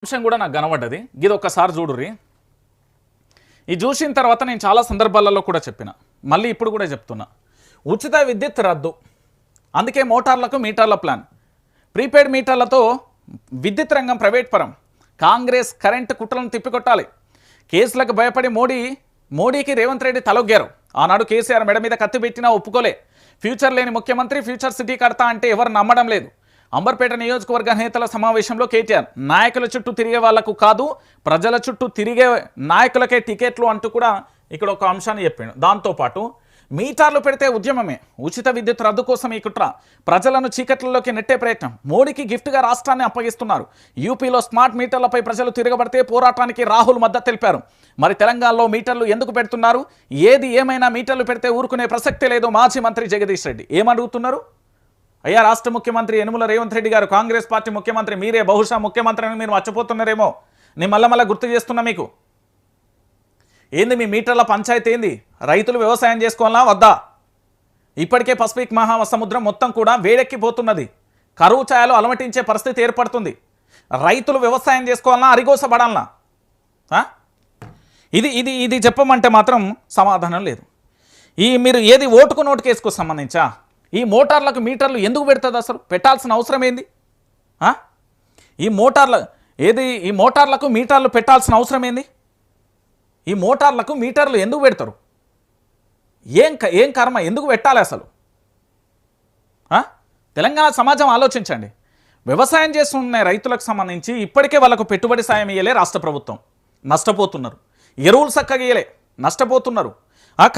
అంశం కూడా నాకు కనబడ్డది. ఇది ఒక్కసారి చూడుర్రి. ఇది చూసిన తర్వాత నేను చాలా సందర్భాలలో కూడా చెప్పిన, మళ్ళీ ఇప్పుడు కూడా చెప్తున్నా, ఉచిత విద్యుత్ రద్దు. అందుకే మోటార్లకు మీటర్ల ప్లాన్, ప్రీపెయిడ్ మీటర్లతో విద్యుత్ రంగం ప్రైవేట్ పరం. కాంగ్రెస్ కరెంటు కుట్రలను తిప్పికొట్టాలి. కేసులకు భయపడి మోడీకి రేవంత్ రెడ్డి తలొగ్గారు. ఆనాడు కేసీఆర్ మెడ మీద కత్తి పెట్టినా ఒప్పుకోలే. ఫ్యూచర్ లేని ముఖ్యమంత్రి, ఫ్యూచర్ సిటీ కడతా అంటే ఎవరు నమ్మడం లేదు. అంబర్పేట నియోజకవర్గ నేతల సమావేశంలో కేటీఆర్ నాయకుల చుట్టూ తిరిగే వాళ్లకు కాదు, ప్రజల చుట్టూ తిరిగే నాయకులకే టికెట్లు అంటూ కూడా ఇక్కడ ఒక అంశాన్ని చెప్పాడు. దాంతోపాటు మీటర్లు పెడితే ఉద్యమమే, ఉచిత విద్యుత్ రద్దు కోసం ఈ కుట్ర, ప్రజలను చీకట్లలోకి నెట్టే ప్రయత్నం. మోడీకి గిఫ్ట్గా రాష్ట్రాన్ని అప్పగిస్తున్నారు. యూపీలో స్మార్ట్ మీటర్లపై ప్రజలు తిరగబడితే పోరాటానికి రాహుల్ మద్దతు తెలిపారు. మరి తెలంగాణలో మీటర్లు ఎందుకు పెడుతున్నారు? ఏది ఏమైనా మీటర్లు పెడితే ఊరుకునే ప్రసక్తే లేదు. మాజీ మంత్రి జగదీష్ రెడ్డి ఏమడుగుతున్నారు? అయ్యా రాష్ట్ర ముఖ్యమంత్రి యనుమల రేవంత్ రెడ్డి గారు, కాంగ్రెస్ పార్టీ ముఖ్యమంత్రి మీరే, బహుశా ముఖ్యమంత్రి అని మీరు మర్చిపోతున్నారేమో. నేను మళ్ళీ గుర్తు చేస్తున్నా మీకు. ఏంది మీ మీటర్ల పంచాయతీ ఏంది? రైతులు వ్యవసాయం చేసుకోవాలా వద్దా? ఇప్పటికే పసిఫిక్ మహాసముద్రం మొత్తం కూడా వేడెక్కిపోతున్నది. కరువు ఛాయలు అలమటించే పరిస్థితి ఏర్పడుతుంది. రైతులు వ్యవసాయం చేసుకోవాలన్నా అరిగోసబడాలనా? ఇది చెప్పమంటే మాత్రం సమాధానం లేదు. మీరు ఏది ఓటుకు నోటుకేసుకు సంబంధించా ఈ మోటార్లకు మీటర్లు ఎందుకు పెడుతుంది? అసలు పెట్టాల్సిన అవసరం ఏంది? ఈ మోటార్లకు మీటర్లు పెట్టాల్సిన అవసరం ఏంది? ఈ మోటార్లకు మీటర్లు ఎందుకు పెడతారు? ఏం కర్మ, ఎందుకు పెట్టాలి అసలు? తెలంగాణ సమాజం ఆలోచించండి. వ్యవసాయం చేస్తున్న రైతులకు సంబంధించి ఇప్పటికే వాళ్ళకు పెట్టుబడి సాయం ఇయ్యలే రాష్ట్ర ప్రభుత్వం, నష్టపోతున్నారు. ఎరువులు చక్కగా ఇయ్యలే, నష్టపోతున్నారు.